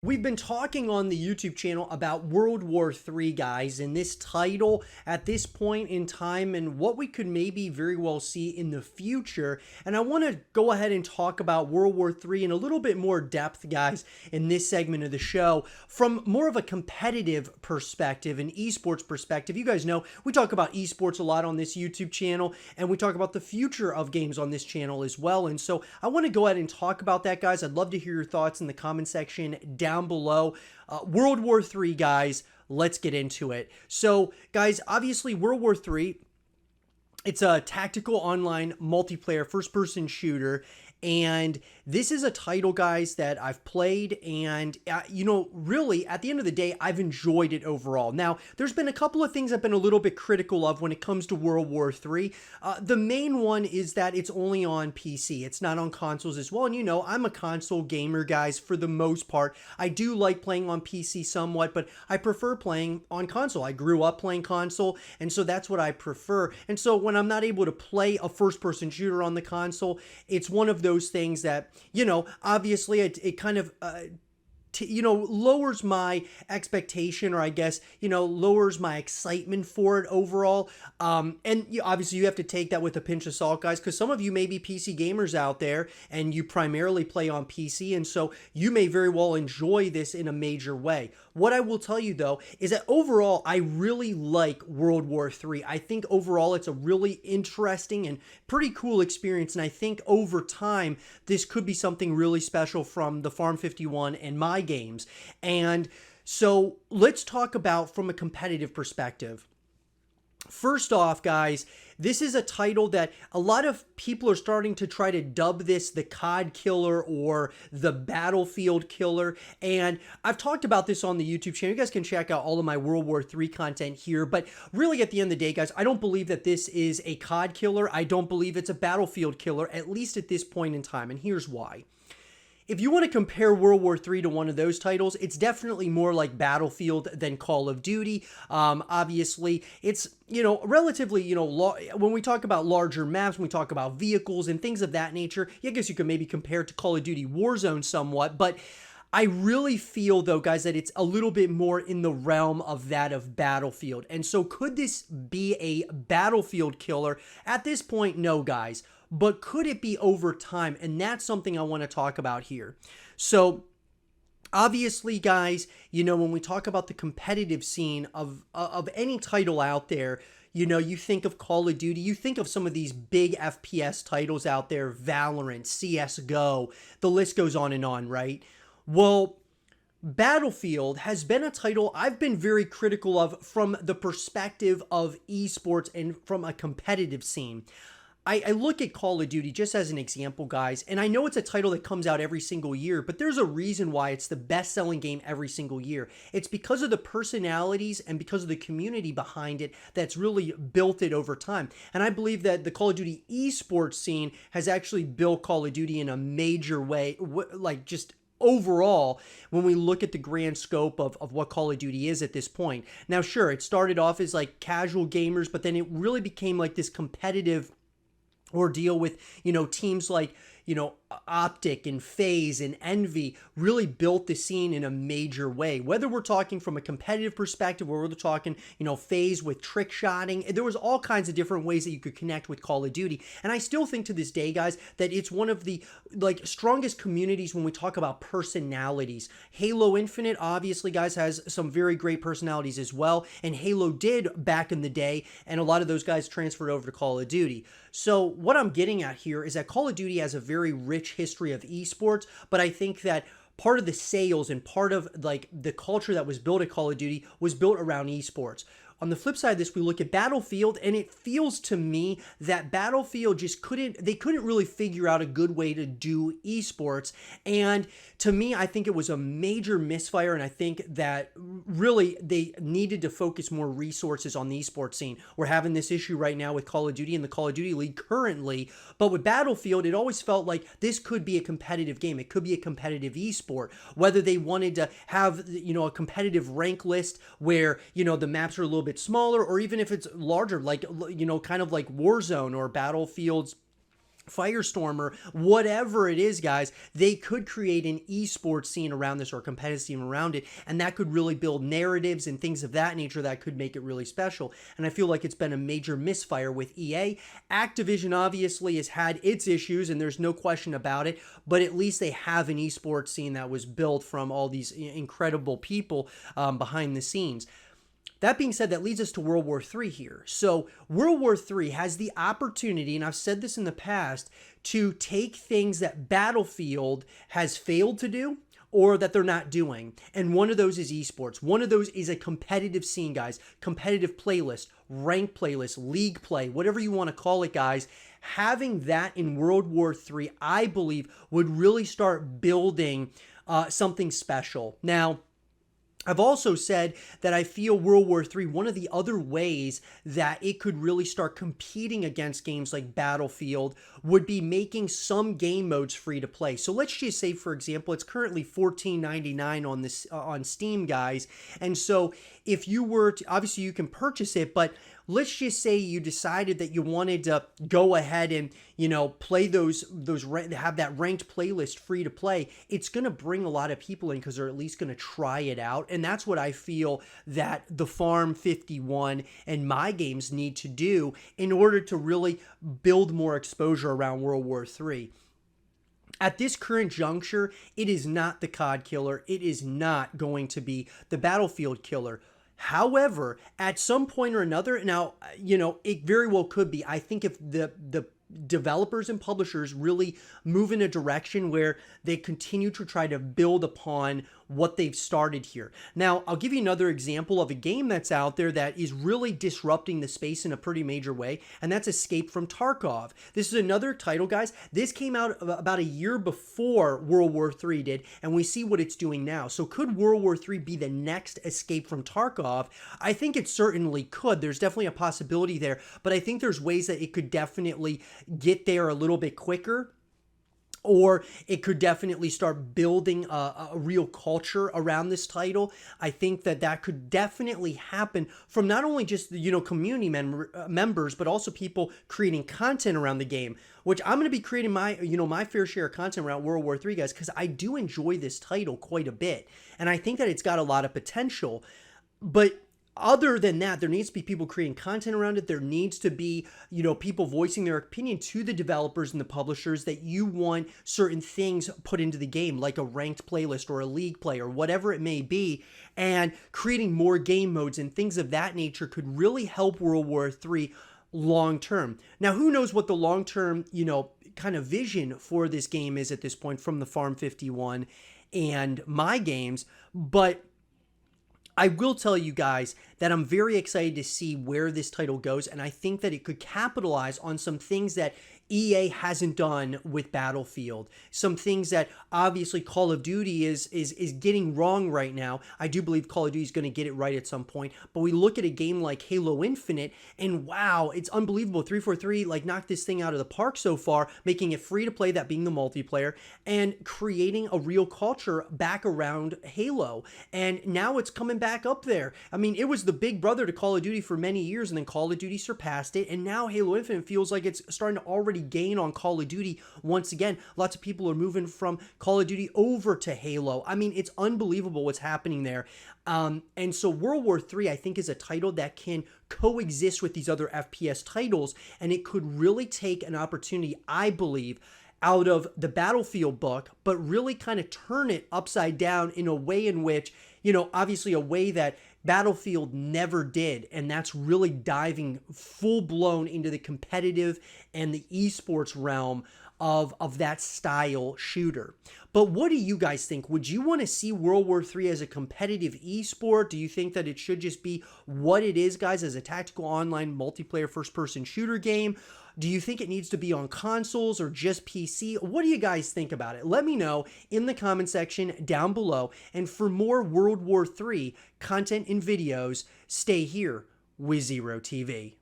We've been talking on the YouTube channel about World War III, guys, and this title at this point in time and what we could maybe very well see in the future. And I want to go ahead and talk about World War III in a little bit more depth, guys, in this segment of the show from more of a competitive perspective, an esports perspective. You guys know we talk about esports a lot on this YouTube channel, and we talk about the future of games on this channel as well. And so I want to go ahead and talk about that, guys. I'd love to hear your thoughts in the comment section down below. World War III, guys, let's get into it. So, guys, obviously World War III, it's a tactical online multiplayer first-person shooter, and this is a title, guys, that I've played, and really at the end of the day, I've enjoyed it overall. Now, there's been a couple of things I've been a little bit critical of when it comes to World War III. The main one is that it's only on PC. It's not on consoles as well, and I'm a console gamer, guys, for the most part. I do like playing on PC somewhat, but I prefer playing on console. I grew up playing console, and so that's what I prefer. And so when I'm not able to play a first-person shooter on the console, it's one of those things that, obviously it kind of lowers my expectation, or I guess, lowers my excitement for it overall. Obviously you have to take that with a pinch of salt, guys, because some of you may be PC gamers out there and you primarily play on PC, and so you may very well enjoy this in a major way. What I will tell you, though, is that overall, I really like World War III. I think overall it's a really interesting and pretty cool experience, and I think over time, this could be something really special from the Farm 51 and my games. And so let's talk about from a competitive perspective. First off, guys, this is a title that a lot of people are starting to try to dub this the COD killer or the Battlefield killer. And I've talked about this on the YouTube channel. You guys can check out all of my World War III content here. But really, at the end of the day, guys, I don't believe that this is a COD killer. I don't believe it's a Battlefield killer, at least at this point in time. And here's why. If you want to compare World War III to one of those titles, it's definitely more like Battlefield than Call of Duty. Obviously, it's, relatively, when we talk about larger maps, when we talk about vehicles and things of that nature, I guess you could maybe compare it to Call of Duty Warzone somewhat, but I really feel, though, guys, that it's a little bit more in the realm of that of Battlefield. And so could this be a Battlefield killer? At this point, no, guys. But could it be over time? And that's something I want to talk about here. So obviously, guys, when we talk about the competitive scene of any title out there, you think of Call of Duty, you think of some of these big FPS titles out there, Valorant, CSGO, the list goes on, right? Well, Battlefield has been a title I've been very critical of from the perspective of esports and from a competitive scene. I look at Call of Duty just as an example, guys, and I know it's a title that comes out every single year, but there's a reason why it's the best-selling game every single year. It's because of the personalities and because of the community behind it that's really built it over time. And I believe that the Call of Duty esports scene has actually built Call of Duty in a major way, like just overall, when we look at the grand scope of what Call of Duty is at this point. Now, sure, it started off as like casual gamers, but then it really became like this competitive ordeal with, teams like, Optic and FaZe and Envy really built the scene in a major way. Whether we're talking from a competitive perspective or we're talking, FaZe with trick shotting, there was all kinds of different ways that you could connect with Call of Duty. And I still think to this day, guys, that it's one of the strongest communities when we talk about personalities. Halo Infinite, obviously, guys, has some very great personalities as well. And Halo did back in the day, and a lot of those guys transferred over to Call of Duty. So what I'm getting at here is that Call of Duty has a very rich history of esports, but I think that part of the sales and part of the culture that was built at Call of Duty was built around esports. On the flip side of this, we look at Battlefield, and it feels to me that Battlefield just couldn't really figure out a good way to do esports. And to me, I think it was a major misfire, and I think that really they needed to focus more resources on the esports scene. We're having this issue right now with Call of Duty and the Call of Duty League currently, but with Battlefield, it always felt like this could be a competitive game. It could be a competitive esport. Whether they wanted to have, a competitive rank list where, the maps are a little bit smaller, or even if it's larger, kind of like Warzone or Battlefield's Firestorm or whatever it is, guys, they could create an esports scene around this or a competitive scene around it, and that could really build narratives and things of that nature that could make it really special. And I feel like it's been a major misfire with EA. Activision obviously has had its issues, and there's no question about it, but at least they have an esports scene that was built from all these incredible people behind the scenes. That being said, that leads us to World War III here. So World War III has the opportunity, and I've said this in the past, to take things that Battlefield has failed to do or that they're not doing. And one of those is esports. One of those is a competitive scene, guys. Competitive playlist, ranked playlist, league play, whatever you want to call it, guys. Having that in World War III, I believe, would really start building something special. Now, I've also said that I feel World War III, one of the other ways that it could really start competing against games like Battlefield would be making some game modes free to play. So let's just say, for example, it's currently $14.99 on this on Steam, guys. And so if you were to, obviously you can purchase it, but let's just say you decided that you wanted to go ahead and, play those have that ranked playlist free to play. It's going to bring a lot of people in because they're at least going to try it out. And that's what I feel that the Farm 51 and my games need to do in order to really build more exposure around World War III. At this current juncture, it is not the COD killer. It is not going to be the Battlefield killer. However, at some point or another, now, it very well could be. I think if the developers and publishers really move in a direction where they continue to try to build upon what they've started here. Now, I'll give you another example of a game that's out there that is really disrupting the space in a pretty major way, and that's Escape from Tarkov. This is another title, guys. This came out about a year before World War III did, and we see what it's doing now. So could World War III be the next Escape from Tarkov? I think it certainly could. There's definitely a possibility there, but I think there's ways that it could definitely get there a little bit quicker. Or it could definitely start building a real culture around this title. I think that could definitely happen from not only just the community members, but also people creating content around the game. Which I'm going to be creating my fair share of content around World War III, guys, because I do enjoy this title quite a bit, and I think that it's got a lot of potential. But other than that, there needs to be people creating content around it. There needs to be, people voicing their opinion to the developers and the publishers that you want certain things put into the game, like a ranked playlist or a league play or whatever it may be. And creating more game modes and things of that nature could really help World War III long term. Now, who knows what the long term, kind of vision for this game is at this point from the Farm 51 and my games, but I will tell you guys that I'm very excited to see where this title goes, and I think that it could capitalize on some things that EA hasn't done with Battlefield. Some things that obviously Call of Duty is getting wrong right now. I do believe Call of Duty is going to get it right at some point, but we look at a game like Halo Infinite and wow, it's unbelievable. 343 knocked this thing out of the park so far, making it free to play, that being the multiplayer, and creating a real culture back around Halo. And now it's coming back up there. I mean, it was the big brother to Call of Duty for many years, and then Call of Duty surpassed it, and now Halo Infinite feels like it's starting to already gain on Call of Duty once again. Lots of people are moving from Call of Duty over to Halo. I mean, it's unbelievable what's happening there. And so World War III, I think, is a title that can coexist with these other FPS titles, and it could really take an opportunity, I believe, out of the Battlefield book, but really kind of turn it upside down in a way in which, obviously a way that Battlefield never did, and that's really diving full-blown into the competitive and the esports realm of that style shooter. But what do you guys think? Would you want to see World War III as a competitive esport? Do you think that it should just be what it is, guys, as a tactical online multiplayer first-person shooter game? Do you think it needs to be on consoles or just PC? What do you guys think about it? Let me know in the comment section down below. And for more World War III content and videos, stay here with Zero TV.